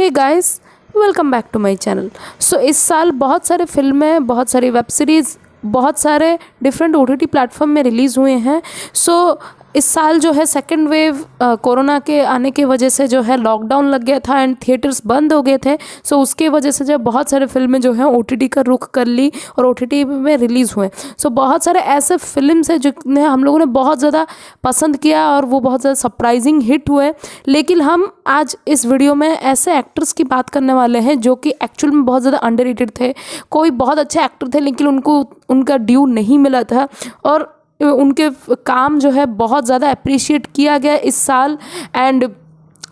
Hey guys, welcome back to my channel. So इस साल बहुत सारे फिल्में, बहुत सारी वेब सीरीज़, बहुत सारे डिफरेंट ओटीटी प्लेटफॉर्म में रिलीज़ हुए हैं। सो इस साल जो है सेकेंड वेव कोरोना के आने की वजह से जो है लॉकडाउन लग गया था एंड थिएटर्स बंद हो गए थे। सो उसके वजह से जो बहुत सारे फिल्में जो हैं ओटीटी का रुख कर ली और ओटीटी में रिलीज़ हुए। सो बहुत सारे ऐसे फिल्म्स हैं जिन्हें हम लोगों ने बहुत ज़्यादा पसंद किया और वो बहुत ज़्यादा सरप्राइजिंग हिट हुए। लेकिन हम आज इस वीडियो में ऐसे एक्टर्स की बात करने वाले हैं जो कि एक्चुअल में बहुत ज़्यादा अंडररेटेड थे। कोई बहुत अच्छे एक्टर थे लेकिन उनको उनका ड्यू नहीं मिला था और उनके काम जो है बहुत ज़्यादा अप्रिशिएट किया गया इस साल। एंड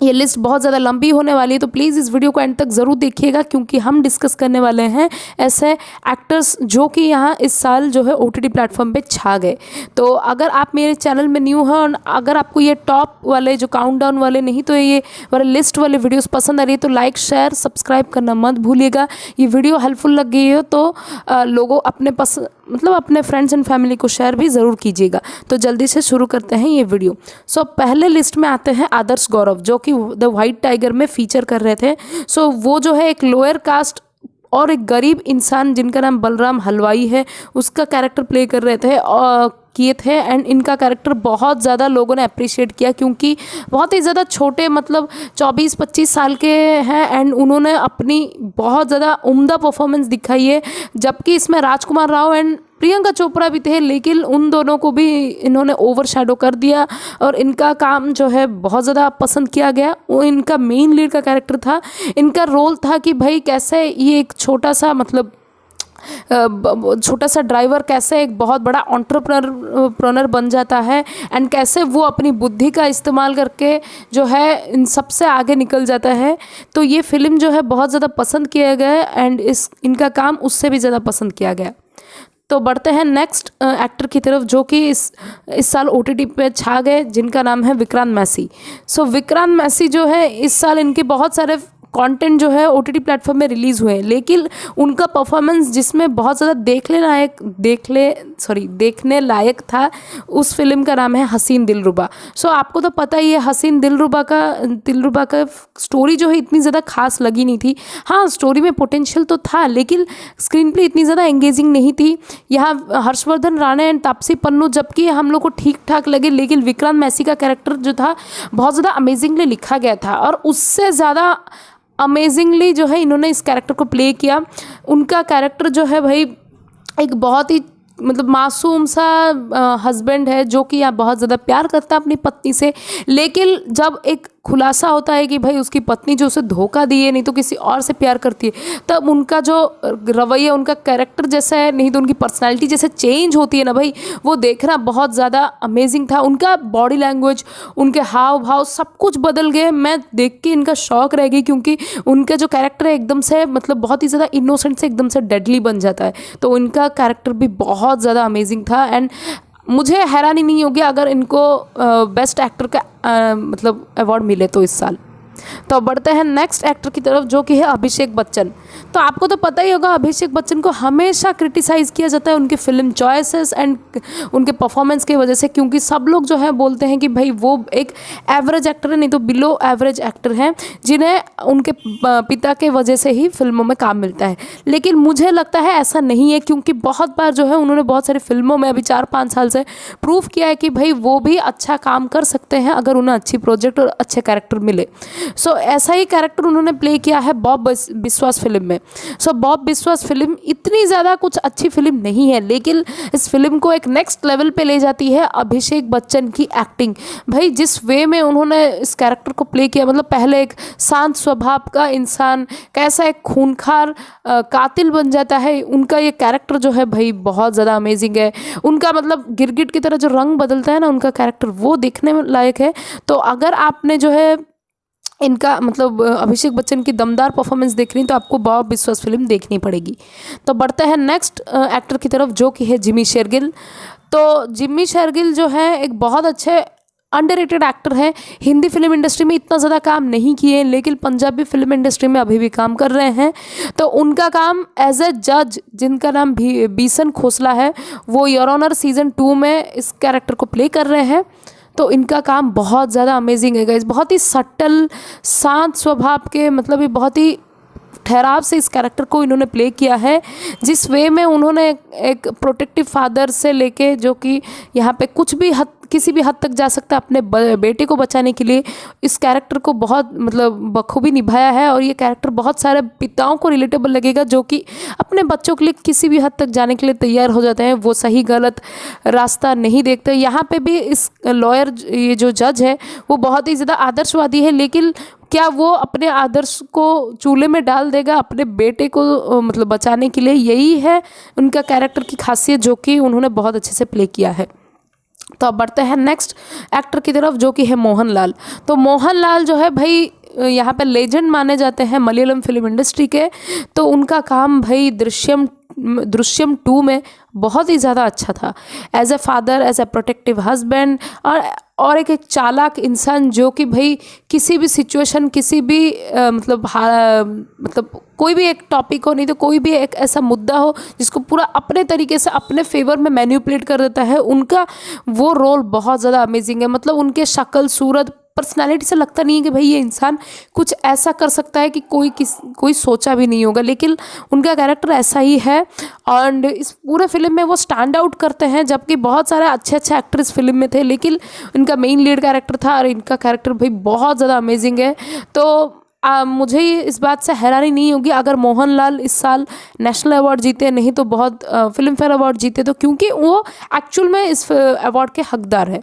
ये लिस्ट बहुत ज़्यादा लंबी होने वाली है, तो प्लीज़ इस वीडियो को एंड तक ज़रूर देखिएगा क्योंकि हम डिस्कस करने वाले हैं ऐसे एक्टर्स जो कि यहाँ इस साल जो है ओटीटी प्लेटफॉर्म पे छा गए। तो अगर आप मेरे चैनल में न्यू हैं और अगर आपको ये टॉप वाले जो काउंटडाउन वाले नहीं तो ये वाले लिस्ट वाले वीडियोस पसंद आ रही है तो लाइक शेयर सब्सक्राइब करना मत भूलिएगा। ये वीडियो हेल्पफुल लग गई हो तो लोगों अपने फ्रेंड्स एंड फैमिली को शेयर भी ज़रूर कीजिएगा। तो जल्दी से शुरू करते हैं ये वीडियो। सो पहले लिस्ट में आते हैं आदर्श गौरव जो कि द वाइट टाइगर में फीचर कर रहे थे। सो वो जो है एक लोअर कास्ट और एक गरीब इंसान जिनका नाम बलराम हलवाई है उसका कैरेक्टर प्ले कर रहे थे और किए थे। एंड इनका कैरेक्टर बहुत ज़्यादा लोगों ने अप्रिशिएट किया क्योंकि बहुत ही ज़्यादा छोटे 24-25 साल के हैं एंड उन्होंने अपनी बहुत ज़्यादा उम्दा परफॉर्मेंस दिखाई है। जबकि इसमें राजकुमार राव एंड प्रियंका चोपड़ा भी थे लेकिन उन दोनों को भी इन्होंने ओवरशैडो कर दिया और इनका काम जो है बहुत ज़्यादा पसंद किया गया। वो इनका मेन लीड का कैरेक्टर था। इनका रोल था कि भाई कैसे ये एक छोटा सा ड्राइवर कैसे एक बहुत बड़ा एंटरप्रेन्योर बन जाता है एंड कैसे वो अपनी बुद्धि का इस्तेमाल करके जो है इन सबसे आगे निकल जाता है। तो ये फिल्म जो है बहुत ज़्यादा पसंद किया गया एंड इनका काम उससे भी ज़्यादा पसंद किया गया। तो बढ़ते हैं नेक्स्ट एक्टर की तरफ जो कि इस साल ओटीटी पे छा गए जिनका नाम है विक्रांत मैसी। सो विक्रांत मैसी जो है इस साल इनके बहुत सारे कंटेंट जो है ओटीटी प्लेटफॉर्म में रिलीज़ हुए हैं लेकिन उनका परफॉर्मेंस जिसमें बहुत ज़्यादा देखने लायक था उस फिल्म का नाम है हसीन दिलरुबा। सो आपको तो पता ही है हसीन दिलरुबा का स्टोरी जो है इतनी ज़्यादा खास लगी नहीं थी। हाँ, स्टोरी में पोटेंशियल तो था लेकिन स्क्रीन प्ले इतनी ज़्यादा एंगेजिंग नहीं थी। यहाँ हर्षवर्धन राणा एंड तापसी पन्नू जबकि हम लोग को ठीक ठाक लगे लेकिन विक्रांत मैसी का कैरेक्टर जो था बहुत ज़्यादा अमेजिंगली लिखा गया था और उससे ज़्यादा अमेजिंगली जो है इन्होंने इस कैरेक्टर को प्ले किया। उनका कैरेक्टर जो है भाई एक बहुत ही मासूम सा हस्बैंड है जो कि यहाँ बहुत ज़्यादा प्यार करता है अपनी पत्नी से। लेकिन जब एक खुलासा होता है कि भाई उसकी पत्नी जो उसे धोखा दिए नहीं तो किसी और से प्यार करती है तब उनका जो रवैया उनका कैरेक्टर जैसा है नहीं तो उनकी पर्सनालिटी जैसे चेंज होती है ना भाई, वो देखना बहुत ज़्यादा अमेजिंग था। उनका बॉडी लैंग्वेज, उनके हाव भाव सब कुछ बदल गए। मैं देख के इनका शौक रह गई क्योंकि उनका जो कैरेक्टर है एकदम से बहुत ही ज़्यादा इनोसेंट से एकदम से डेडली बन जाता है। तो उनका कैरेक्टर भी बहुत ज़्यादा अमेजिंग था एंड मुझे हैरानी नहीं होगी अगर इनको बेस्ट एक्टर का अवार्ड मिले तो इस साल। तो बढ़ते हैं नेक्स्ट एक्टर की तरफ जो कि है अभिषेक बच्चन। तो आपको तो पता ही होगा अभिषेक बच्चन को हमेशा क्रिटिसाइज़ किया जाता है उनके फिल्म चॉइसेस एंड उनके परफॉर्मेंस की वजह से क्योंकि सब लोग जो है बोलते हैं कि भाई वो एक एवरेज एक्टर है नहीं तो बिलो एवरेज एक्टर हैं जिन्हें उनके पिता के वजह से ही फिल्मों में काम मिलता है। लेकिन मुझे लगता है ऐसा नहीं है क्योंकि बहुत बार जो है उन्होंने बहुत सारी फिल्मों में अभी 4-5 साल से प्रूव किया है कि भाई वो भी अच्छा काम कर सकते हैं अगर उन्हें अच्छी प्रोजेक्ट और अच्छे कैरेक्टर मिले। सो ऐसा ही कैरेक्टर उन्होंने प्ले किया है बॉब बिस्वास फिल्म में। सो बॉब बिस्वास फिल्म इतनी ज़्यादा कुछ अच्छी फिल्म नहीं है लेकिन इस फिल्म को एक नेक्स्ट लेवल पे ले जाती है अभिषेक बच्चन की एक्टिंग। भाई जिस वे में उन्होंने इस कैरेक्टर को प्ले किया पहले एक शांत स्वभाव का इंसान कैसा एक खूंखार कातिल बन जाता है, उनका ये कैरेक्टर जो है भाई बहुत ज़्यादा अमेजिंग है। उनका गिरगिट की तरह जो रंग बदलता है ना उनका कैरेक्टर वो देखने में लायक है। तो अगर आपने जो है इनका अभिषेक बच्चन की दमदार परफॉर्मेंस देख रही तो आपको बॉब बिस्वास फिल्म देखनी पड़ेगी। तो बढ़ते हैं नेक्स्ट एक्टर की तरफ जो कि है जिमी शेरगिल। तो जिमी शेरगिल जो है एक बहुत अच्छे अंडररेटेड एक्टर है। हिंदी फिल्म इंडस्ट्री में इतना ज़्यादा काम नहीं किए लेकिन पंजाबी फिल्म इंडस्ट्री में अभी भी काम कर रहे हैं। तो उनका काम एज ए जज जिनका नाम बीसन खोसला है वो योर ऑनर सीज़न 2 में इस कैरेक्टर को प्ले कर रहे हैं। तो इनका काम बहुत ज़्यादा अमेजिंग है गाइस। बहुत ही सटल शांत स्वभाव के, मतलब ये बहुत ही ठहराव से इस कैरेक्टर को इन्होंने प्ले किया है। जिस वे में उन्होंने एक प्रोटेक्टिव फादर से लेके, जो कि यहाँ पे कुछ भी किसी भी हद तक जा सकता है अपने बेटे को बचाने के लिए, इस कैरेक्टर को बहुत मतलब बखूबी निभाया है। और ये कैरेक्टर बहुत सारे पिताओं को रिलेटेबल लगेगा, जो कि अपने बच्चों के लिए किसी भी हद तक जाने के लिए तैयार हो जाते हैं, वो सही गलत रास्ता नहीं देखते। यहाँ पे भी इस लॉयर, ये जो जज है, वो बहुत ही ज़्यादा आदर्शवादी है, लेकिन क्या वो अपने आदर्श को चूल्हे में डाल देगा अपने बेटे को मतलब बचाने के लिए? यही है उनका कैरेक्टर की खासियत, जो कि उन्होंने बहुत अच्छे से प्ले किया है। तो अब बढ़ते हैं नेक्स्ट एक्टर की तरफ, जो कि है मोहनलाल। तो मोहनलाल जो है भाई यहाँ पे लेजेंड माने जाते हैं मलयालम फिल्म इंडस्ट्री के। तो उनका काम भाई दृश्यम 2 में बहुत ही ज़्यादा अच्छा था। As a father, as a protective husband, और एक चालाक इंसान, जो कि भाई किसी भी सिचुएशन, किसी भी मतलब कोई भी एक टॉपिक हो, नहीं तो कोई भी एक ऐसा मुद्दा हो जिसको पूरा अपने तरीके से अपने फेवर में मैनिपुलेट कर देता है। उनका वो रोल बहुत ज़्यादा अमेजिंग है। मतलब उनके शक्ल सूरत पर्सनालिटी से लगता नहीं है कि भाई ये इंसान कुछ ऐसा कर सकता है कि कोई सोचा भी नहीं होगा, लेकिन उनका कैरेक्टर ऐसा ही है। और इस पूरे फिल्म में वो स्टैंड आउट करते हैं, जबकि बहुत सारे अच्छे अच्छे एक्टर इस फिल्म में थे, लेकिन इनका मेन लीड कैरेक्टर था और इनका कैरेक्टर भाई बहुत ज़्यादा अमेजिंग है। तो मुझे इस बात से हैरानी नहीं होगी अगर मोहनलाल इस साल नेशनल अवार्ड जीते, नहीं तो बहुत फिल्म फेयर अवार्ड जीते, तो क्योंकि वो एक्चुअल में इस अवार्ड के हकदार है।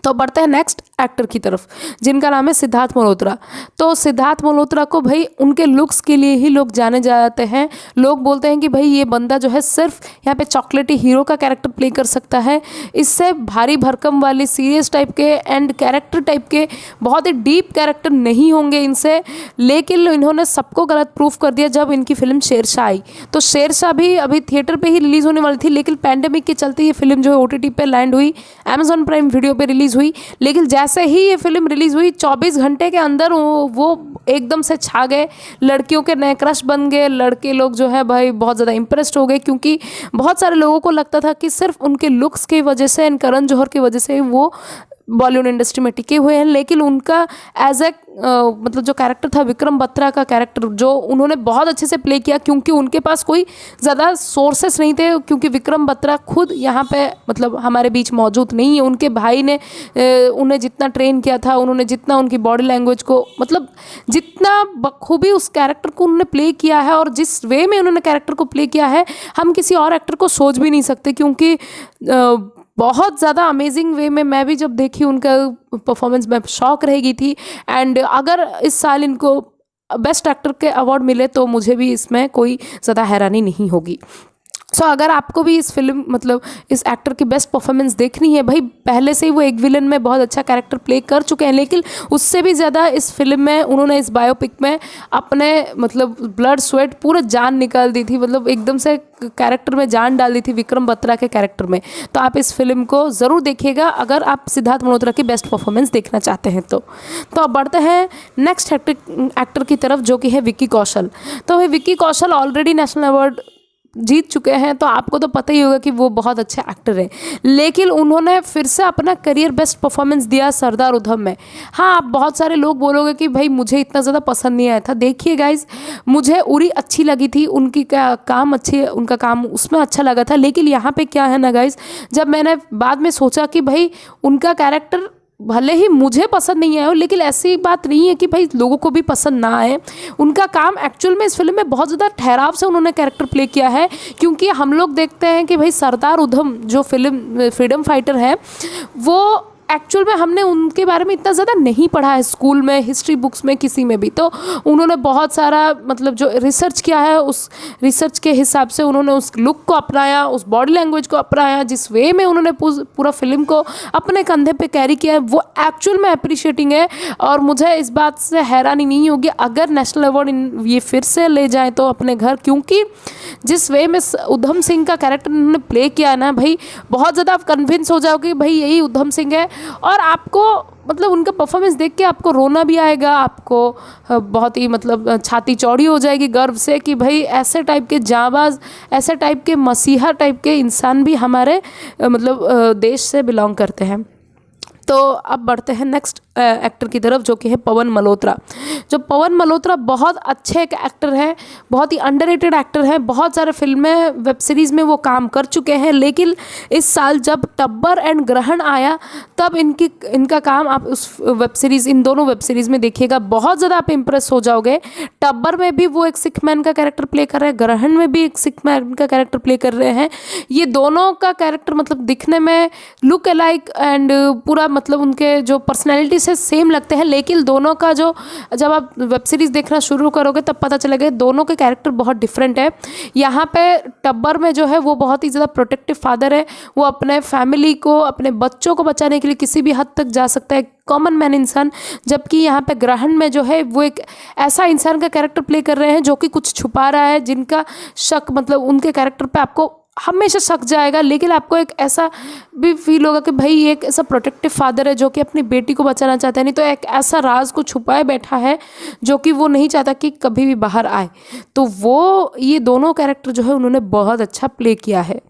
तो बढ़ते हैं नेक्स्ट एक्टर की तरफ, जिनका नाम है सिद्धार्थ मल्होत्रा। तो सिद्धार्थ मल्होत्रा को भाई उनके लुक्स के लिए ही लोग जाने जाते हैं। लोग बोलते हैं कि भाई ये बंदा जो है सिर्फ यहाँ पे चॉकलेटी हीरो का कैरेक्टर प्ले कर सकता है, इससे भारी भरकम वाली सीरियस टाइप के एंड कैरेक्टर टाइप के बहुत ही डीप कैरेक्टर नहीं होंगे इनसे। लेकिन इन्होंने सबको गलत प्रूफ कर दिया जब इनकी फिल्म शेरशाह आई। तो शेरशाह भी अभी थिएटर पर ही रिलीज़ होने वाली थी, लेकिन पैंडेमिक के चलते ये फिल्म जो है OTT पे लैंड हुई, अमेजॉन प्राइम वीडियो पर रिलीज़ हुई। लेकिन जैसे ही ये फिल्म रिलीज हुई 24 घंटे के अंदर वो एकदम से छा गए, लड़कियों के नए क्रश बन गए। लड़के लोग जो है भाई बहुत ज़्यादा इंप्रेस्ड हो गए, क्योंकि बहुत सारे लोगों को लगता था कि सिर्फ उनके लुक्स की वजह से एंड करण जौहर की वजह से वो बॉलीवुड इंडस्ट्री में टिके हुए हैं। लेकिन उनका एज ए मतलब जो कैरेक्टर था, विक्रम बत्रा का कैरेक्टर, जो उन्होंने बहुत अच्छे से प्ले किया, क्योंकि उनके पास कोई ज़्यादा सोर्सेस नहीं थे, क्योंकि विक्रम बत्रा खुद यहाँ पे मतलब हमारे बीच मौजूद नहीं है। उनके भाई ने उन्हें जितना ट्रेन किया था, उन्होंने जितना उनकी बॉडी लैंग्वेज को मतलब जितना बखूबी उस कैरेक्टर को उन्होंने प्ले किया है, और जिस वे में उन्होंने कैरेक्टर को प्ले किया है, हम किसी और एक्टर को सोच भी नहीं सकते, क्योंकि बहुत ज़्यादा अमेजिंग वे में मैं भी जब देखी उनका परफॉर्मेंस मैं शॉक रह गई थी। एंड अगर इस साल इनको बेस्ट एक्टर के अवार्ड मिले तो मुझे भी इसमें कोई ज़्यादा हैरानी नहीं होगी। सो अगर आपको भी इस फिल्म मतलब इस एक्टर की बेस्ट परफॉर्मेंस देखनी है, भाई पहले से ही वो एक विलन में बहुत अच्छा कैरेक्टर प्ले कर चुके हैं, लेकिन उससे भी ज़्यादा इस फिल्म में उन्होंने इस बायोपिक में अपने मतलब ब्लड स्वेट पूरा जान निकाल दी थी, मतलब एकदम से कैरेक्टर में जान डाल दी थी विक्रम बत्रा के कैरेक्टर में। तो आप इस फिल्म को ज़रूर देखिएगा अगर आप सिद्धार्थ मल्होत्रा की बेस्ट परफॉर्मेंस देखना चाहते हैं तो। अब बढ़ते हैं नेक्स्ट एक्टर की तरफ, जो कि है विक्की कौशल। तो Vicky Kaushal already national award जीत चुके हैं, तो आपको तो पता ही होगा कि वो बहुत अच्छे एक्टर हैं, लेकिन उन्होंने फिर से अपना करियर बेस्ट परफॉर्मेंस दिया सरदार उधम में। हाँ, आप बहुत सारे लोग बोलोगे कि भाई मुझे इतना ज़्यादा पसंद नहीं आया था। देखिए गाइज, मुझे उरी अच्छी लगी थी, उनका काम उसमें अच्छा लगा था, लेकिन यहाँ पे क्या है ना गाइज, जब मैंने बाद में सोचा कि भाई उनका कैरेक्टर भले ही मुझे पसंद नहीं आया हो, लेकिन ऐसी बात नहीं है कि भाई लोगों को भी पसंद ना आए। उनका काम एक्चुअल में इस फिल्म में बहुत ज़्यादा ठहराव से उन्होंने कैरेक्टर प्ले किया है, क्योंकि हम लोग देखते हैं कि भाई सरदार उधम जो फिल्म फ्रीडम फाइटर है, वो एक्चुअल में हमने उनके बारे में इतना ज़्यादा नहीं पढ़ा है स्कूल में, हिस्ट्री बुक्स में, किसी में भी। तो उन्होंने बहुत सारा मतलब जो रिसर्च किया है, उस रिसर्च के हिसाब से उन्होंने उस लुक को अपनाया, उस बॉडी लैंग्वेज को अपनाया, जिस वे में उन्होंने पूरा फिल्म को अपने कंधे पे कैरी किया है, वो एक्चुअल में अप्रिशिएटिंग है। और मुझे इस बात से हैरानी नहीं होगी अगर नेशनल अवार्ड ये फिर से ले जाएँ तो अपने घर, क्योंकि जिस वे में उधम सिंह का कैरेक्टर उन्होंने प्ले किया है ना भाई, बहुत ज़्यादा आप कन्विंस हो जाओगे भाई यही उधम सिंह है। और आपको मतलब उनका परफॉर्मेंस देख के आपको रोना भी आएगा, आपको बहुत ही मतलब छाती चौड़ी हो जाएगी गर्व से कि भाई ऐसे टाइप के जांबाज, ऐसे टाइप के मसीहा टाइप के इंसान भी हमारे मतलब देश से बिलोंग करते हैं। तो अब बढ़ते हैं नेक्स्ट एक्टर की तरफ, जो कि है पवन मल्होत्रा। जो पवन मल्होत्रा बहुत अच्छे एक एक्टर हैं, बहुत ही अंडररेटेड एक्टर हैं। बहुत सारे फिल्में वेब सीरीज़ में वो काम कर चुके हैं, लेकिन इस साल जब टब्बर एंड ग्रहण आया तब इनका काम आप उस वेब सीरीज़, इन दोनों वेब सीरीज़ में देखिएगा, बहुत ज़्यादा आप इम्प्रेस हो जाओगे। टब्बर में भी वो एक सिख मैन का कैरेक्टर प्ले कर रहे हैं, ग्रहण में भी एक सिख मैन का कैरेक्टर प्ले कर रहे हैं। ये दोनों का कैरेक्टर मतलब दिखने में लुक अलाइक एंड पूरा मतलब उनके जो पर्सनैलिटी से सेम लगते हैं, लेकिन दोनों का जो जब आप वेब सीरीज़ देखना शुरू करोगे तब पता चलेगा दोनों के कैरेक्टर बहुत डिफरेंट है। यहाँ पे टब्बर में जो है वो बहुत ही ज़्यादा प्रोटेक्टिव फादर है, वो अपने फैमिली को, अपने बच्चों को बचाने के लिए किसी भी हद तक जा सकता है, कॉमन मैन इंसान। जबकि यहाँ पे ग्रहण में जो है वो एक ऐसा इंसान का कैरेक्टर प्ले कर रहे हैं जो कि कुछ छुपा रहा है, जिनका शक मतलब उनके कैरेक्टर पे आपको हमेशा शक जाएगा, लेकिन आपको एक ऐसा भी फील होगा कि भाई ये एक ऐसा प्रोटेक्टिव फादर है जो कि अपनी बेटी को बचाना चाहता है, नहीं तो एक ऐसा राज को छुपाए बैठा है जो कि वो नहीं चाहता कि कभी भी बाहर आए। तो वो ये दोनों कैरेक्टर जो है उन्होंने बहुत अच्छा प्ले किया है।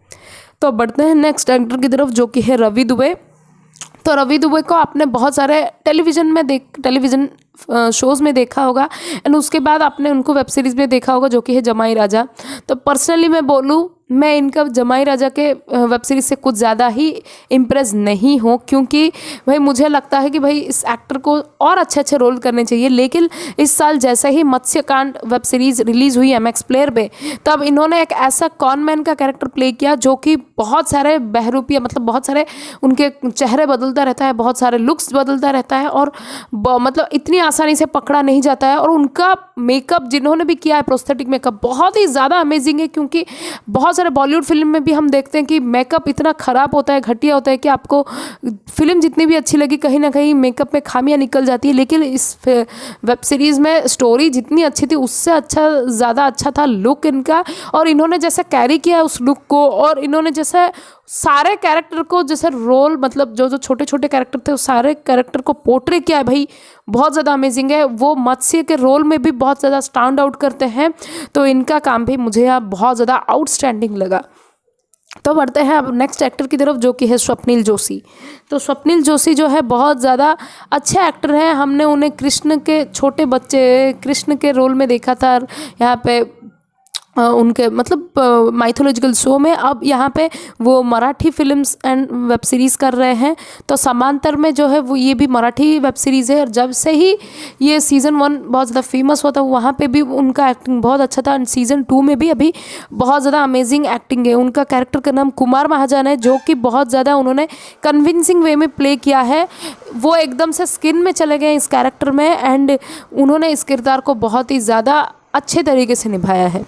तो बढ़ते हैं नेक्स्ट एक्टर की तरफ, जो कि है रवि दुबे। तो रवि दुबे को आपने बहुत सारे टेलीविज़न शोज़ में देखा होगा, एंड उसके बाद आपने उनको वेब सीरीज़ में देखा होगा, जो कि है जमाई राजा। तो पर्सनली मैं बोलूँ, मैं इनका जमाई राजा के वेब सीरीज़ से कुछ ज़्यादा ही इम्प्रेस नहीं हूँ, क्योंकि भाई मुझे लगता है कि भाई इस एक्टर को और अच्छे अच्छे रोल करने चाहिए। लेकिन इस साल जैसे ही मत्स्यकांड वेब सीरीज़ रिलीज़ हुई MX प्लेयर पे, तब इन्होंने एक ऐसा कॉनमैन का कैरेक्टर प्ले किया जो कि बहुत सारे बहरूपिया मतलब बहुत सारे उनके चेहरे बदलता रहता है, बहुत सारे लुक्स बदलता रहता है, और मतलब इतनी आसानी से पकड़ा नहीं जाता है। और उनका मेकअप जिन्होंने भी किया है, प्रोस्थेटिक मेकअप बहुत ही ज़्यादा अमेजिंग है, क्योंकि बहुत सारे बॉलीवुड फिल्म में भी हम देखते हैं कि मेकअप इतना ख़राब होता है, घटिया होता है कि आपको फिल्म जितनी भी अच्छी लगी कहीं ना कहीं मेकअप में खामियां निकल जाती है। लेकिन इस वेब सीरीज़ में स्टोरी जितनी अच्छी थी उससे अच्छा ज़्यादा अच्छा था लुक इनका, और इन्होंने जैसे कैरी किया उस लुक को, और इन्होंने जैसे सारे कैरेक्टर को जैसे रोल मतलब जो जो छोटे छोटे कैरेक्टर थे उस सारे कैरेक्टर को पोर्ट्रे किया है भाई, बहुत ज़्यादा अमेजिंग है। वो मत्स्य के रोल में भी बहुत ज़्यादा स्टैंड आउट करते हैं, तो इनका काम भी मुझे यहाँ बहुत ज़्यादा आउटस्टैंडिंग लगा। तो बढ़ते हैं अब नेक्स्ट एक्टर की तरफ, जो कि है स्वप्निल जोशी। तो स्वप्निल जोशी जो है बहुत ज़्यादा अच्छे एक्टर हैं। हमने उन्हें कृष्ण के छोटे बच्चे कृष्ण के रोल में देखा था यहाँ पे उनके मतलब माइथोलॉजिकल शो में। अब यहाँ पे वो Marathi films and web series कर रहे हैं। तो समांतर में जो है वो ये भी मराठी वेब सीरीज़ है, और जब से ही ये सीज़न 1 बहुत ज़्यादा फेमस हुआ था वहाँ पे भी उनका एक्टिंग बहुत अच्छा था, एंड सीज़न 2 में भी अभी बहुत ज़्यादा अमेजिंग एक्टिंग है। उनका कैरेक्टर का नाम कुमार महाजन है, जो कि बहुत ज़्यादा उन्होंने कन्विंसिंग वे में प्ले किया है। वो एकदम से स्किन में चले गए इस कैरेक्टर में, एंड उन्होंने इस किरदार को बहुत ही ज़्यादा अच्छे तरीके से निभाया है।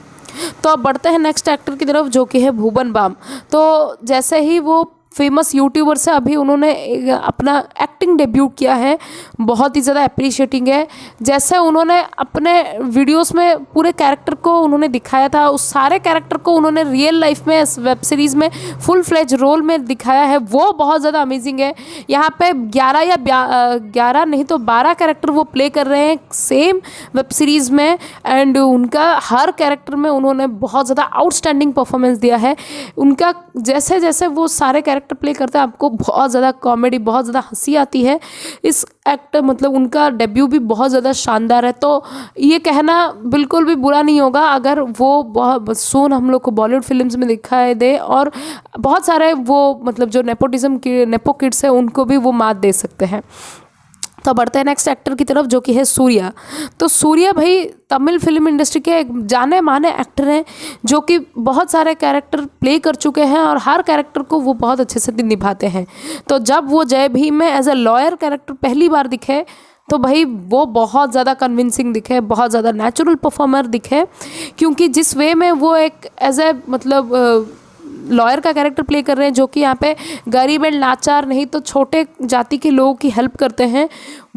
तो अब बढ़ते हैं नेक्स्ट एक्टर की तरफ, जो कि है भुवन बाम। तो जैसे ही वो फेमस यूट्यूबर से अभी उन्होंने अपना एक्टिंग डेब्यू किया है, बहुत ही ज़्यादा अप्रिशिएटिंग है। जैसे उन्होंने अपने वीडियोस में पूरे कैरेक्टर को उन्होंने दिखाया था, उस सारे कैरेक्टर को उन्होंने रियल लाइफ में वेब सीरीज़ में फुल फ्लेज रोल में दिखाया है, वो बहुत ज़्यादा अमेजिंग है। यहाँ पे 11 नहीं तो 12 कैरेक्टर वो प्ले कर रहे हैं सेम वेब सीरीज़ में, एंड उनका हर कैरेक्टर में उन्होंने बहुत ज़्यादा आउटस्टैंडिंग परफॉर्मेंस दिया है। उनका जैसे जैसे वो सारे कैरेक्टर प्ले करते हैं आपको बहुत ज़्यादा कॉमेडी, बहुत ज़्यादा हंसी आती है। इस एक्टर मतलब उनका डेब्यू भी बहुत ज़्यादा शानदार है। तो ये कहना बिल्कुल भी बुरा नहीं होगा अगर वो बहुत सून हम लोग को बॉलीवुड फिल्म्स में दिखाई दे, और बहुत सारे वो मतलब जो नेपोटिज्म के नेपो किड्स है उनको भी वो मात दे सकते हैं। तो बढ़ते हैं नेक्स्ट एक्टर की तरफ, जो कि है सूर्या। तो सूर्या भाई तमिल फिल्म इंडस्ट्री के एक जाने माने एक्टर हैं, जो कि बहुत सारे कैरेक्टर प्ले कर चुके हैं और हर कैरेक्टर को वो बहुत अच्छे से निभाते हैं। तो जब वो जय भीम में एज ए लॉयर कैरेक्टर पहली बार दिखे तो भाई वो बहुत ज़्यादा कन्विंसिंग दिखे, बहुत ज़्यादा नेचुरल परफॉर्मर दिखे, क्योंकि जिस वे में वो एक एज ए मतलब लॉयर का कैरेक्टर प्ले कर रहे हैं, जो कि यहाँ पे गरीब एंड लाचार नहीं तो छोटे जाति के लोगों की हेल्प करते हैं,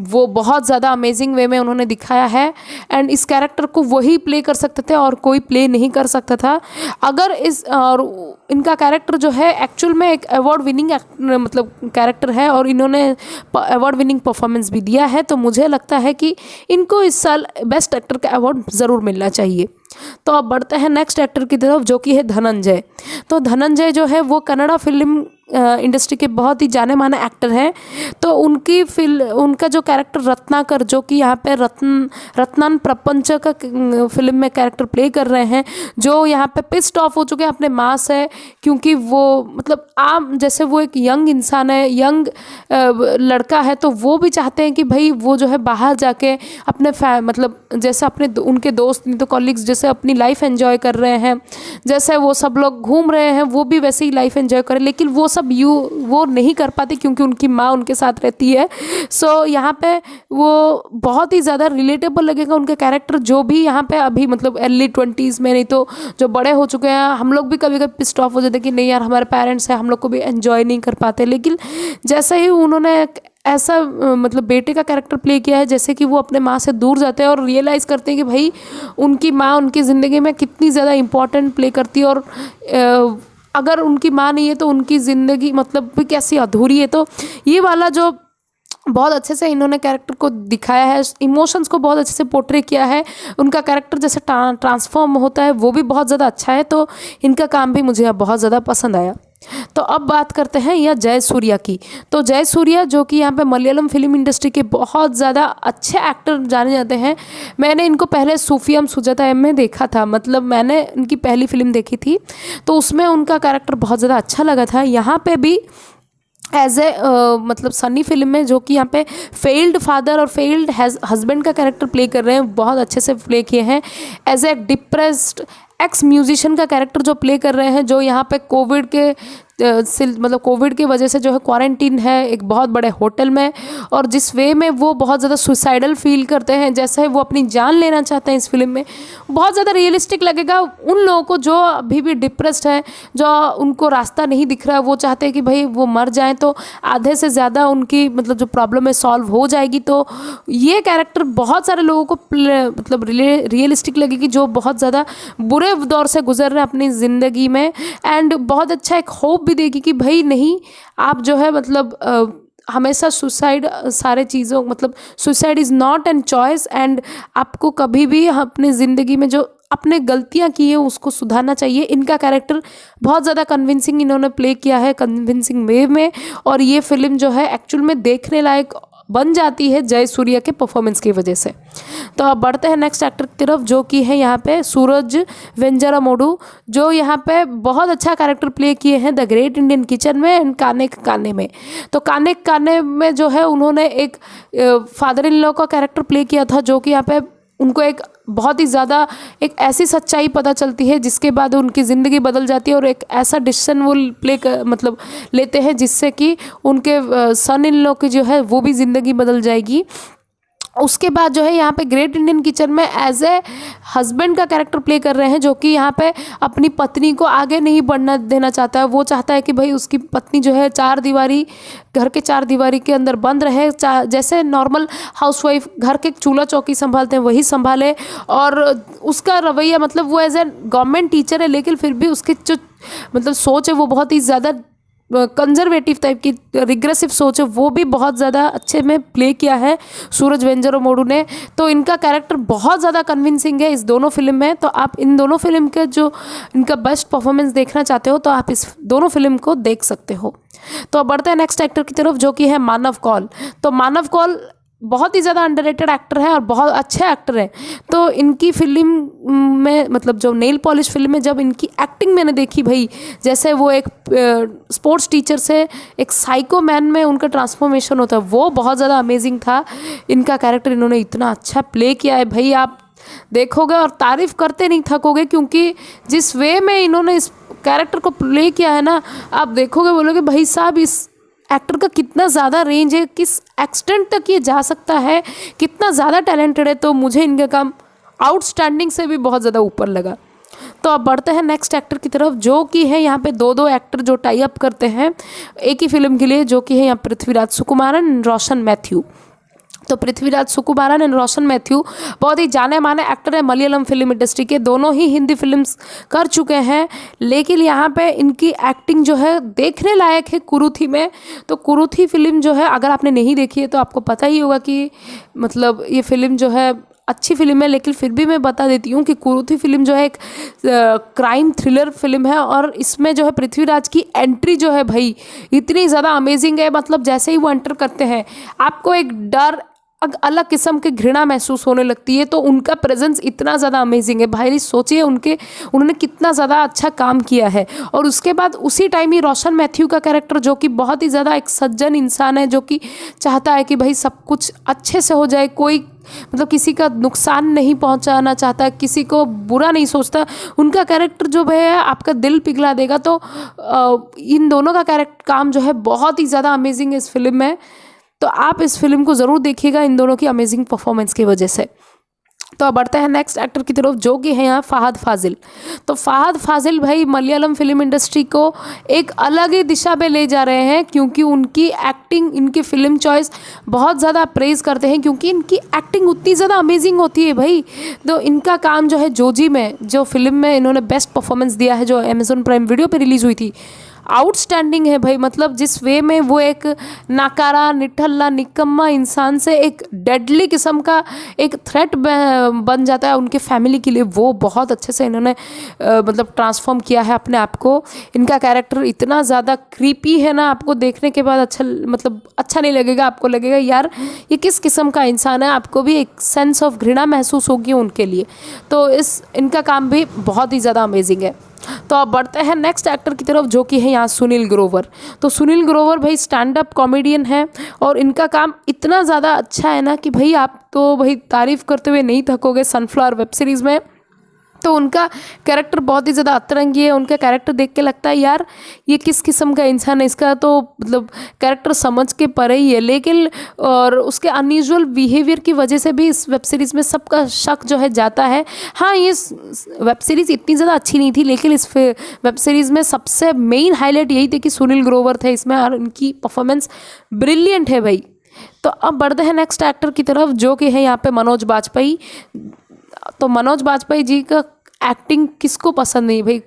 वो बहुत ज़्यादा अमेजिंग वे में उन्होंने दिखाया है। एंड इस कैरेक्टर को वही प्ले कर सकते थे और कोई प्ले नहीं कर सकता था। अगर और इनका कैरेक्टर जो है एक्चुअल में एक अवार्ड विनिंग मतलब कैरेक्टर है, और इन्होंने अवार्ड विनिंग परफॉर्मेंस भी दिया है। तो मुझे लगता है कि इनको इस साल बेस्ट एक्टर का अवार्ड ज़रूर मिलना चाहिए। तो अब बढ़ते हैं नेक्स्ट एक्टर की तरफ, जो कि है धनंजय। तो धनंजय जो है वो कन्नड़ा फिल्म इंडस्ट्री के बहुत ही जाने माने एक्टर हैं। तो उनका जो कैरेक्टर रत्नाकर, जो कि यहाँ पे रत्नान प्रपंच का फिल्म में कैरेक्टर प्ले कर रहे हैं, जो यहाँ पे पिस्ड ऑफ हो चुके हैं अपने माँ से, क्योंकि वो मतलब आम जैसे वो एक यंग इंसान है, यंग लड़का है, तो वो भी चाहते हैं कि भाई वो जो है बाहर जाके अपने मतलब जैसे अपने उनके दोस्त नहीं तो कॉलीग्स जैसे अपनी लाइफ एंजॉय कर रहे हैं, जैसे वो सब लोग घूम रहे हैं, वो भी वैसे ही लाइफ एंजॉय करें, लेकिन वो सब वो नहीं कर पाते क्योंकि उनकी माँ उनके साथ रहती है। सो यहाँ पे वो बहुत ही ज़्यादा रिलेटेबल लगेगा उनके कैरेक्टर, जो भी यहाँ पे अभी मतलब अर्ली 20s में, नहीं तो जो बड़े हो चुके हैं, हम लोग भी कभी कभी पिस्ड ऑफ हो जाते कि नहीं यार हमारे पेरेंट्स हैं, हम लोग को भी एंजॉय नहीं कर पाते। लेकिन जैसे ही उन्होंने ऐसा मतलब बेटे का कैरेक्टर प्ले किया है जैसे कि वो अपने माँ से दूर जाते हैं और रियलाइज़ करते हैं कि भाई उनकी माँ उनकी ज़िंदगी में कितनी ज़्यादा इम्पोर्टेंट प्ले करती है, और अगर उनकी माँ नहीं है तो उनकी ज़िंदगी मतलब भी कैसी अधूरी है। तो ये वाला जो बहुत अच्छे से इन्होंने कैरेक्टर को दिखाया है, इमोशंस को बहुत अच्छे से पोर्ट्रे किया है, उनका कैरेक्टर जैसे ट्रांसफॉर्म होता है वो भी बहुत ज़्यादा अच्छा है। तो इनका काम भी मुझे बहुत ज़्यादा पसंद आया। तो अब बात करते हैं यह जयसूर्या की। तो जयसूर्या जो कि यहाँ पे मलयालम फिल्म इंडस्ट्री के बहुत ज़्यादा अच्छे एक्टर जाने जाते हैं। मैंने इनको पहले सूफियम सुजाता एम में देखा था, मतलब मैंने इनकी पहली फिल्म देखी थी, तो उसमें उनका कैरेक्टर बहुत ज़्यादा अच्छा लगा था। यहाँ पे भी एज ए मतलब सनी फिल्म में, जो कि यहाँ पे फेल्ड फादर और फेल्ड हस्बैंड का कैरेक्टर प्ले कर रहे हैं, बहुत अच्छे से प्ले किए हैं। As a depressed ex musician का कैरेक्टर जो प्ले कर रहे हैं, जो यहाँ पे कोविड के मतलब कोविड की वजह से जो है क्वारंटीन है एक बहुत बड़े होटल में, और जिस वे में वो बहुत ज़्यादा सुसाइडल फील करते हैं, जैसे वो अपनी जान लेना चाहते हैं इस फिल्म में, बहुत ज़्यादा रियलिस्टिक लगेगा उन लोगों को जो अभी भी डिप्रेस्ड है, जो उनको रास्ता नहीं दिख रहा है, वो चाहते हैं कि भाई वो मर जाएं तो आधे से ज़्यादा उनकी मतलब जो प्रॉब्लम है सॉल्व हो जाएगी। तो ये कैरेक्टर बहुत सारे लोगों को मतलब रियलिस्टिक लगेगी, जो बहुत ज़्यादा बुरे दौर से गुजर रहे हैं अपनी ज़िंदगी में, एंड बहुत अच्छा एक होप भी देगी कि भाई नहीं आप जो है मतलब हमेशा सुसाइड सारे चीज़ों मतलब suicide is not an choice, and आपको कभी भी अपनी ज़िंदगी में जो अपने गलतियां की है उसको सुधारना चाहिए। इनका कैरेक्टर बहुत ज़्यादा कन्विंसिंग इन्होंने प्ले किया है, कन्विंसिंग वे में, और ये फिल्म जो है एक्चुअल में देखने लायक बन जाती है जयसूर्या के परफॉर्मेंस की वजह से। तो अब बढ़ते हैं नेक्स्ट एक्टर की तरफ, जो कि है यहाँ पे सूरज वेंजरामोडू, जो यहाँ पे बहुत अच्छा कैरेक्टर प्ले किए हैं द ग्रेट इंडियन किचन में एंड काने काने में। तो काने काने में जो है उन्होंने एक फादर इन लॉ का कैरेक्टर प्ले किया था, जो कि यहाँ पे उनको एक बहुत ही ज़्यादा एक ऐसी सच्चाई पता चलती है जिसके बाद उनकी ज़िंदगी बदल जाती है, और एक ऐसा डिसीजन वो मतलब लेते हैं जिससे कि उनके सन इन लॉ की जो है वो भी ज़िंदगी बदल जाएगी। उसके बाद जो है यहाँ पे ग्रेट इंडियन किचन में एज ए हस्बैंड का कैरेक्टर प्ले कर रहे हैं, जो कि यहाँ पे अपनी पत्नी को आगे नहीं बढ़ना देना चाहता है। वो चाहता है कि भाई उसकी पत्नी जो है घर के चार दीवारी के अंदर बंद रहे, जैसे नॉर्मल हाउसवाइफ घर के चूल्हा चौकी संभालते हैं वही संभाले। और उसका रवैया मतलब वो एज ए गवर्नमेंट टीचर है, लेकिन फिर भी उसकी जो मतलब सोच है वो बहुत ही ज़्यादा कंजर्वेटिव टाइप की रिग्रेसिव सोच है, वो भी बहुत ज़्यादा अच्छे में प्ले किया है सूरज वेंजरामोडू ने। तो इनका कैरेक्टर बहुत ज़्यादा कन्विंसिंग है इस दोनों फिल्म में। तो आप इन दोनों फिल्म के जो इनका बेस्ट परफॉर्मेंस देखना चाहते हो तो आप इस दोनों फिल्म को देख सकते हो। तो अब बढ़ते हैं नेक्स्ट एक्टर की तरफ, जो कि है मानव कौल। तो मानव कौल बहुत ही ज़्यादा अंडररेटेड एक्टर है और बहुत अच्छे एक्टर हैं। तो इनकी फिल्म में मतलब जो नेल पॉलिश फिल्म में जब इनकी एक्टिंग मैंने देखी भाई, जैसे वो एक स्पोर्ट्स टीचर से एक साइको मैन में उनका ट्रांसफॉर्मेशन होता है, वो बहुत ज़्यादा अमेजिंग था। इनका कैरेक्टर इन्होंने इतना अच्छा प्ले किया है भाई, आप देखोगे और तारीफ़ करते नहीं थकोगे, क्योंकि जिस वे में इन्होंने इस कैरेक्टर को प्ले किया है ना, आप देखोगे बोलोगे भाई साहब इस एक्टर का कितना ज़्यादा रेंज है, किस एक्सटेंट तक ये जा सकता है, कितना ज़्यादा टैलेंटेड है। तो मुझे इनका काम आउटस्टैंडिंग से भी बहुत ज़्यादा ऊपर लगा। तो अब बढ़ते हैं नेक्स्ट एक्टर की तरफ, जो कि है यहाँ पे दो एक्टर जो टाई अप करते हैं एक ही फिल्म के लिए, जो कि है यहाँ पृथ्वीराज सुकुमारन एंड रोशन मैथ्यू। तो पृथ्वीराज सुकुमारन एंड रोशन मैथ्यू बहुत ही जाने माने एक्टर है मलयालम फिल्म इंडस्ट्री के, दोनों ही हिंदी फिल्म्स कर चुके हैं। लेकिन यहाँ पे इनकी एक्टिंग जो है देखने लायक है कुरुथी में। तो कुरुथी फिल्म जो है अगर आपने नहीं देखी है तो आपको पता ही होगा कि मतलब ये फिल्म जो है अच्छी फिल्म है, लेकिन फिर भी मैं बता देती हूँ कि कुरुथी फिल्म जो है एक क्राइम थ्रिलर फिल्म है और इसमें जो है पृथ्वीराज की एंट्री जो है भाई इतनी ज़्यादा अमेजिंग है। मतलब जैसे ही वो एंटर करते हैं आपको एक डर, अलग किस्म की घृणा महसूस होने लगती है। तो उनका प्रेजेंस इतना ज़्यादा अमेजिंग है भाई, सोचिए उन्होंने कितना ज़्यादा अच्छा काम किया है। और उसके बाद उसी टाइम ही रोशन मैथ्यू का कैरेक्टर जो कि बहुत ही ज़्यादा एक सज्जन इंसान है, जो कि चाहता है कि भाई सब कुछ अच्छे से हो जाए, कोई मतलब किसी का नुकसान नहीं पहुंचाना चाहता, किसी को बुरा नहीं सोचता, उनका कैरेक्टर जो है आपका दिल पिघला देगा। तो इन दोनों का कैरेक्टर काम जो है बहुत ही ज़्यादा अमेजिंग है इस फिल्म में। तो आप इस फिल्म को ज़रूर देखिएगा इन दोनों की अमेजिंग परफॉर्मेंस की वजह से। तो अब बढ़ते हैं नेक्स्ट एक्टर की तरफ जो कि है यहाँ फ़हद फाजिल। तो फ़हद फाजिल भाई मलयालम फिल्म इंडस्ट्री को एक अलग ही दिशा पे ले जा रहे हैं, क्योंकि उनकी एक्टिंग, इनकी फिल्म चॉइस बहुत ज़्यादा प्रेज़ करते हैं, क्योंकि इनकी एक्टिंग उतनी ज़्यादा अमेजिंग होती है भाई। तो इनका काम जो है जोजी में, जो फिल्म में इन्होंने बेस्ट परफॉर्मेंस दिया है, जो अमेज़ॉन प्राइम वीडियो पर रिलीज़ हुई थी, आउटस्टैंडिंग है भाई। मतलब जिस वे में वो एक नाकारा, निठल्ला, निकम्मा इंसान से एक डेडली किस्म का एक थ्रेट बन जाता है उनके फैमिली के लिए, वो बहुत अच्छे से इन्होंने मतलब ट्रांसफॉर्म किया है अपने आप को। इनका कैरेक्टर इतना ज़्यादा क्रीपी है ना, आपको देखने के बाद अच्छा नहीं लगेगा, आपको लगेगा यार ये किस किस्म का इंसान है, आपको भी एक सेंस ऑफ घृणा महसूस होगी उनके लिए। तो इनका काम भी बहुत ही ज़्यादा अमेजिंग है। तो अब बढ़ते हैं नेक्स्ट एक्टर की तरफ जो कि है यहाँ सुनील ग्रोवर। तो सुनील ग्रोवर भाई स्टैंड अप कॉमेडियन है और इनका काम इतना ज़्यादा अच्छा है ना कि भाई आप तो भाई तारीफ़ करते हुए नहीं थकोगे। सनफ्लावर वेब सीरीज़ में तो उनका कैरेक्टर बहुत ही ज़्यादा अतरंगी है। उनका कैरेक्टर देख के लगता है यार ये किस किस्म का इंसान है, इसका तो मतलब कैरेक्टर समझ के परे ही है। लेकिन और उसके अनयूजुअल बिहेवियर की वजह से भी इस वेब सीरीज़ में सबका शक जो है जाता है। हाँ, ये वेब सीरीज़ इतनी ज़्यादा अच्छी नहीं थी, लेकिन इस वेब सीरीज़ में सबसे मेन हाईलाइट यही थी कि सुनील ग्रोवर थे इसमें और इनकी परफॉर्मेंस ब्रिलियंट है भाई। तो अब बढ़ते हैं नेक्स्ट एक्टर की तरफ जो कि है यहाँ पे मनोज बाजपेयी। तो मनोज बाजपेयी जी का एक्टिंग किसको पसंद नहीं भाई,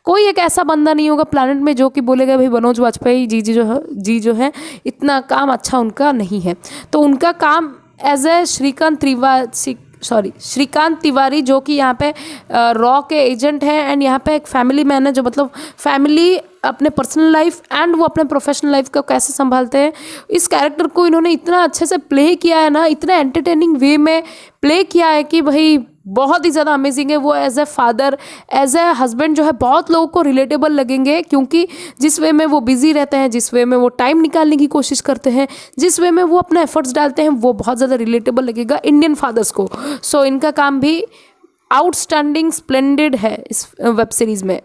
कोई एक ऐसा बंदा नहीं होगा प्लानट में जो कि बोलेगा भाई मनोज बाजपेयी जी जो है इतना काम अच्छा उनका नहीं है। तो उनका काम एज ए श्रीकांत तिवारी जो कि यहाँ पे रॉ के एजेंट हैं एंड यहाँ पे एक फैमिली मैन है, जो मतलब फैमिली, अपने पर्सनल लाइफ एंड वो अपने प्रोफेशनल लाइफ को कैसे संभालते हैं, इस कैरेक्टर को इन्होंने इतना अच्छे से प्ले किया है ना, इतना एंटरटेनिंग वे में प्ले किया है कि भाई बहुत ही ज़्यादा अमेजिंग है। वो as a father, as a husband जो है बहुत लोगों को रिलेटेबल लगेंगे, क्योंकि जिस वे में वो बिजी रहते हैं, जिस वे में वो टाइम निकालने की कोशिश करते हैं, जिस वे में वो अपना एफर्ट्स डालते हैं, वो बहुत ज़्यादा रिलेटेबल लगेगा इंडियन फादर्स को। सो इनका काम भी आउटस्टैंडिंग स्प्लेंडेड है इस वेब सीरीज़ में।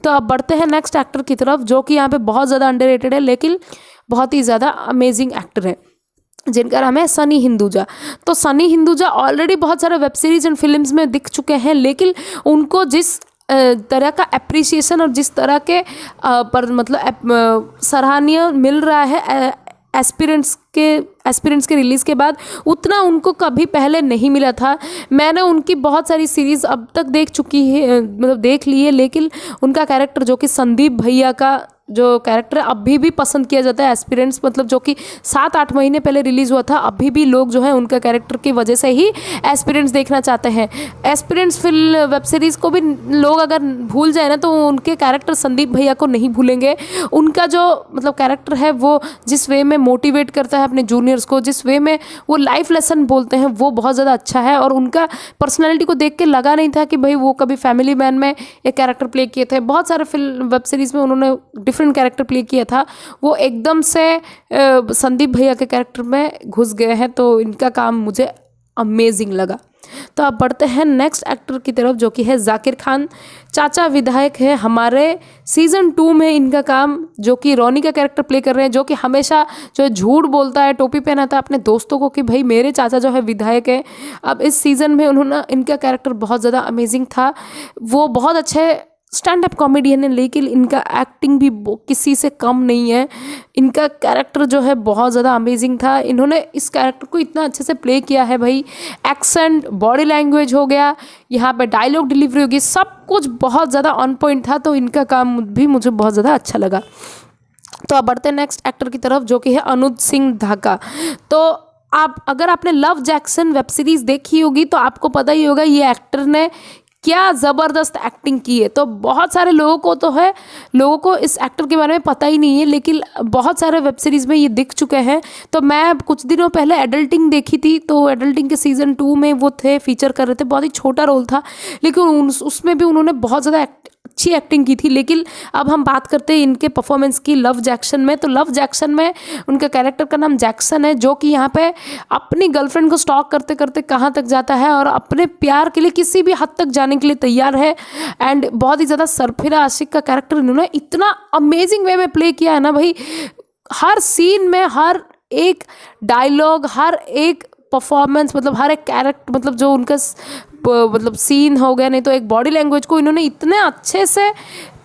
तो अब बढ़ते हैं नेक्स्ट एक्टर की तरफ जो कि यहाँ पे बहुत ज़्यादा अंडररेटेड है लेकिन बहुत ही ज़्यादा अमेजिंग एक्टर है, जिनका नाम है सनी हिंदुजा। तो सनी हिंदुजा ऑलरेडी बहुत सारे वेब सीरीज एंड फिल्म्स में दिख चुके हैं, लेकिन उनको जिस तरह का एप्रिसिएशन और जिस तरह के पर मतलब सराहनीय मिल रहा है एस्पिरेंट्स के रिलीज़ के बाद, उतना उनको कभी पहले नहीं मिला था। मैंने उनकी बहुत सारी सीरीज़ अब तक देख ली है, लेकिन उनका कैरेक्टर जो कि संदीप भैया का जो कैरेक्टर है अभी भी पसंद किया जाता है। एस्पिरेंट्स मतलब जो कि 7-8 महीने पहले रिलीज़ हुआ था, अभी भी लोग जो है उनका कैरेक्टर की वजह से ही एस्पिरेंट्स देखना चाहते हैं। एस्पिरेंट्स फिल्म वेब सीरीज़ को भी लोग अगर भूल जाए ना, तो उनके कैरेक्टर संदीप भैया को नहीं भूलेंगे। उनका जो मतलब कैरेक्टर है, वो जिस वे में मोटिवेट करता है अपने जूनियर्स को, जिस वे में वो लाइफ लेसन बोलते हैं, वो बहुत ज़्यादा अच्छा है। और उनका पर्सनैलिटी को देख के लगा नहीं था कि भाई वो कभी फैमिली मैन में एक कैरेक्टर प्ले किए थे। बहुत सारे फिल्म वेब सीरीज़ में उन्होंने डिफरेंट कैरेक्टर प्ले किया था, वो एकदम से संदीप भैया के कैरेक्टर में घुस गए हैं। तो इनका काम मुझे अमेजिंग लगा। तो अब बढ़ते हैं नेक्स्ट एक्टर की तरफ जो कि है जाकिर खान। चाचा विधायक है हमारे सीज़न 2 में इनका काम, जो कि रोनी का कैरेक्टर प्ले कर रहे हैं, जो कि हमेशा जो है झूठ बोलता है, टोपी पहनाता है अपने दोस्तों को कि भाई मेरे चाचा जो है विधायक है। अब इस सीज़न में इनका कैरेक्टर बहुत ज़्यादा अमेजिंग था। वो बहुत अच्छे स्टैंड अप कॉमेडियन है, लेकिन इनका एक्टिंग भी किसी से कम नहीं है। इनका कैरेक्टर जो है बहुत ज़्यादा अमेजिंग था। इन्होंने इस कैरेक्टर को इतना अच्छे से प्ले किया है भाई, एक्सेंट, बॉडी लैंग्वेज हो गया, यहाँ पे डायलॉग डिलीवरी होगी, सब कुछ बहुत ज़्यादा ऑन पॉइंट था। तो इनका काम भी मुझे बहुत ज़्यादा अच्छा लगा। तो अब बढ़ते हैं नेक्स्ट एक्टर की तरफ जो कि है अनुज सिंह ढाका। तो आप अगर आपने लव जैक्सन वेब सीरीज़ देखी होगी तो आपको पता ही होगा ये एक्टर ने क्या ज़बरदस्त एक्टिंग की है। तो बहुत सारे लोगों को इस एक्टर के बारे में पता ही नहीं है, लेकिन बहुत सारे वेब सीरीज़ में ये दिख चुके हैं। तो मैं कुछ दिनों पहले एडल्टिंग देखी थी, तो एडल्टिंग के सीज़न 2 में वो थे, फीचर कर रहे थे। बहुत ही छोटा रोल था, लेकिन उसमें भी उन्होंने बहुत ज़्यादा अच्छी एक्टिंग की थी। लेकिन अब हम बात करते हैं इनके परफॉर्मेंस की लव जैक्सन में। तो लव जैक्सन में उनका कैरेक्टर का नाम जैक्सन है, जो कि यहाँ पे अपनी गर्लफ्रेंड को स्टॉक करते करते कहाँ तक जाता है और अपने प्यार के लिए किसी भी हद तक जाने के लिए तैयार है। एंड बहुत ही ज़्यादा सरफिरा आशिक का कैरेक्टर इन्होंने इतना अमेजिंग वे में प्ले किया है ना भाई। हर सीन में हर एक डायलॉग, हर एक परफॉर्मेंस, मतलब हर एक कैरेक्टर, मतलब जो उनका मतलब सीन हो गया, नहीं तो एक बॉडी लैंग्वेज को इन्होंने इतने अच्छे से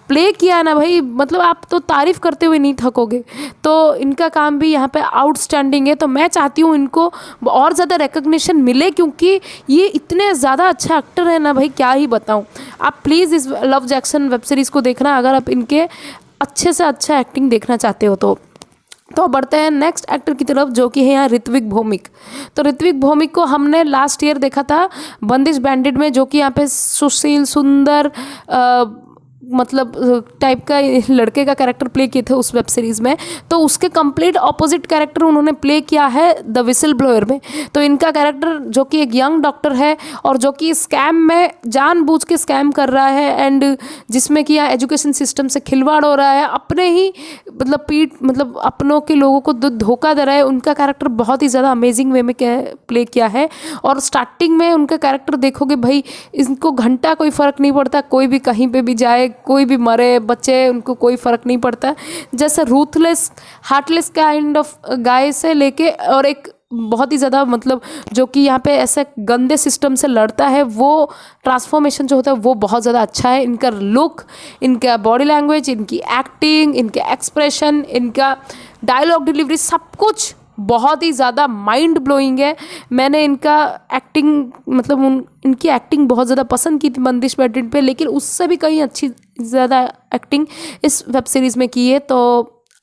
प्ले किया ना भाई, मतलब आप तो तारीफ़ करते हुए नहीं थकोगे। तो इनका काम भी यहाँ पे आउटस्टैंडिंग है। तो मैं चाहती हूँ इनको और ज़्यादा रिकग्निशन मिले, क्योंकि ये इतने ज़्यादा अच्छा एक्टर है ना भाई, क्या ही बताऊँ। आप प्लीज़ इस लव जैक्सन वेब सीरीज़ को देखना अगर आप इनके अच्छे से अच्छा एक्टिंग देखना चाहते हो तो बढ़ते हैं नेक्स्ट एक्टर की तरफ, जो कि है यहाँ ऋत्विक भौमिक। तो ऋत्विक भौमिक को हमने लास्ट ईयर देखा था बंदिश बैंडिट में, जो कि यहाँ पे सुशील सुंदर मतलब टाइप का लड़के का कैरेक्टर प्ले किए थे उस वेब सीरीज़ में। तो उसके कंप्लीट ऑपोजिट कैरेक्टर उन्होंने प्ले किया है द विसल ब्लोअर में। तो इनका कैरेक्टर जो कि एक यंग डॉक्टर है और जो कि स्कैम में जानबूझ के स्कैम कर रहा है, एंड जिसमें कि यहाँ एजुकेशन सिस्टम से खिलवाड़ हो रहा है, अपने ही मतलब अपनों के लोगों को धोखा दे रहा है। उनका कैरेक्टर बहुत ही ज़्यादा अमेजिंग वे में प्ले किया है। और स्टार्टिंग में उनका कैरेक्टर देखोगे भाई, इनको घंटा कोई फ़र्क नहीं पड़ता, कोई भी कहीं पे भी जाए, कोई भी मरे बच्चे, उनको कोई फ़र्क नहीं पड़ता। जैसे ruthless heartless kind of guy से लेके और एक बहुत ही ज़्यादा मतलब जो कि यहाँ पे ऐसे गंदे सिस्टम से लड़ता है, वो ट्रांसफॉर्मेशन जो होता है वो बहुत ज़्यादा अच्छा है। इनका लुक, इनका बॉडी लैंग्वेज, इनकी एक्टिंग, इनके एक्सप्रेशन, इनका डायलॉग डिलीवरी, सब कुछ बहुत ही ज़्यादा माइंड ब्लोइंग है। मैंने इनका एक्टिंग मतलब इनकी एक्टिंग बहुत ज़्यादा पसंद की थी बंदिश बैंडिट पे, लेकिन उससे भी कहीं अच्छी ज़्यादा एक्टिंग इस वेब सीरीज़ में की है। तो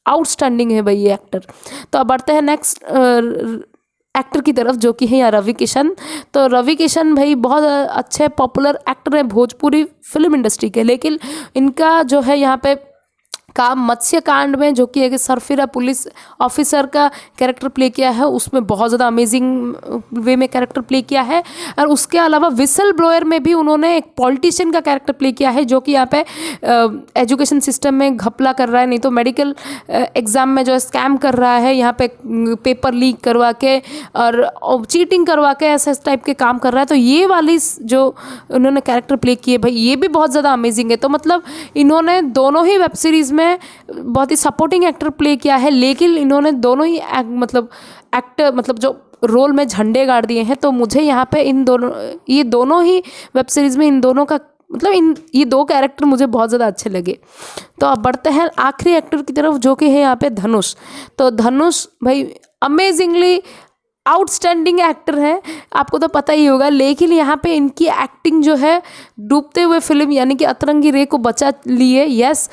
आउटस्टैंडिंग है भाई ये एक्टर। तो अब बढ़ते हैं नेक्स्ट एक्टर की तरफ, जो कि है यहाँ रवि किशन। तो रवि किशन भाई बहुत अच्छे पॉपुलर एक्टर हैं भोजपुरी फिल्म इंडस्ट्री के, लेकिन इनका जो है यहाँ पे काम मत्स्य कांड में, जो कि एक सरफिरा पुलिस ऑफिसर का कैरेक्टर प्ले किया है, उसमें बहुत ज़्यादा अमेजिंग वे में कैरेक्टर प्ले किया है। और उसके अलावा विसल ब्लोअर में भी उन्होंने एक पॉलिटिशियन का कैरेक्टर प्ले किया है, जो कि यहाँ पे एजुकेशन सिस्टम में घपला कर रहा है, नहीं तो मेडिकल एग्ज़ाम में जो स्कैम कर रहा है, यहाँ पे पेपर लीक करवा के और चीटिंग करवा के ऐसे टाइप के काम कर रहा है। तो ये वाली जो उन्होंने कैरेक्टर प्ले किए भाई, ये भी बहुत ज़्यादा अमेजिंग है। तो मतलब इन्होंने दोनों ही वेब सीरीज़ में बहुत ही सपोर्टिंग एक्टर प्ले किया है, लेकिन इन्होंने दोनों ही एक्टर जो रोल में झंडे गाड़ दिए हैं। तो मुझे यहाँ पे ये दोनों ही वेब सीरीज़ में इन दोनों का मतलब ये दो कैरेक्टर मुझे बहुत ज़्यादा अच्छे लगे। तो अब बढ़ते हैं आखिरी एक्टर की तरफ, जो कि है यहाँ पे धनुष। तो धनुष भाई अमेजिंगली आउटस्टैंडिंग एक्टर है, आपको तो पता ही होगा। लेकिन यहाँ पे इनकी एक्टिंग जो है डूबते हुए फिल्म यानी कि अतरंगी रे को बचा ली है। यस,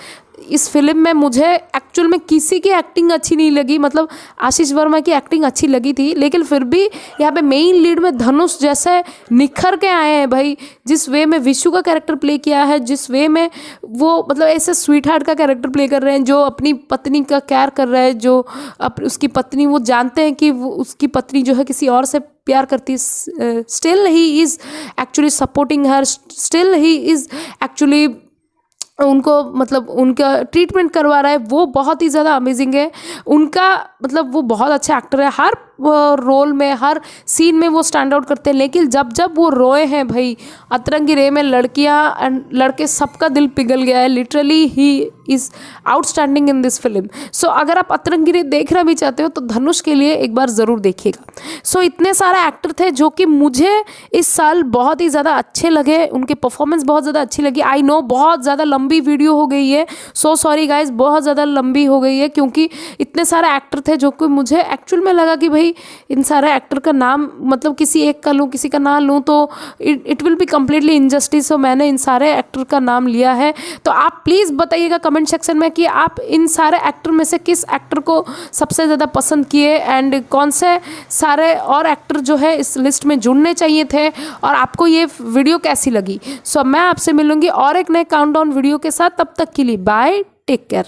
इस फिल्म में मुझे एक्चुअल में किसी की एक्टिंग अच्छी नहीं लगी, मतलब आशीष वर्मा की एक्टिंग अच्छी लगी थी, लेकिन फिर भी यहाँ पे मेन लीड में धनुष जैसे निखर के आए हैं भाई। जिस वे में विशु का कैरेक्टर प्ले किया है, जिस वे में वो मतलब ऐसे स्वीट हार्ट का कैरेक्टर प्ले कर रहे हैं, जो अपनी पत्नी का केयर कर रहा है, जो उसकी पत्नी, वो जानते हैं कि वो उसकी पत्नी जो है किसी और से प्यार करती है, still he is actually supporting her, still he is actually उनको मतलब उनका ट्रीटमेंट करवा रहा है। वो बहुत ही ज़्यादा अमेजिंग है। उनका मतलब वो बहुत अच्छा एक्टर है, हर रोल में हर सीन में वो स्टैंड आउट करते हैं। लेकिन जब जब वो रोए हैं भाई, अतरंगी रे में लड़कियां एंड लड़के सबका दिल पिघल गया है। Literally he is outstanding in this film. So अगर आप अतरंगी रे देखना भी चाहते हो तो धनुष के लिए एक बार ज़रूर देखिएगा। सो इतने सारे एक्टर थे जो कि मुझे इस साल बहुत ही ज़्यादा अच्छे लगे, उनके परफॉर्मेंस बहुत ज़्यादा अच्छी लगी। आई नो बहुत ज़्यादा लंबी वीडियो हो गई है, सो सॉरी गाइज, बहुत ज़्यादा लंबी हो गई है, क्योंकि इतने सारे एक्टर थे जो कि मुझे एक्चुअल में लगा कि भाई कि इन सारे एक्टर का नाम मतलब किसी एक का लूँ किसी का ना लूँ तो it will be completely injustice. So मैंने इन सारे एक्टर का नाम लिया है। तो आप प्लीज़ बताइएगा कमेंट सेक्शन में कि आप इन सारे एक्टर में से किस एक्टर को सबसे ज़्यादा पसंद किए एंड कौन से सारे और एक्टर जो है इस लिस्ट में जुड़ने चाहिए थे, और आपको ये वीडियो कैसी लगी। सो मैं आपसे मिलूंगी और एक नए काउंटडाउन वीडियो के साथ। तब तक के लिए बाय, टेक केयर।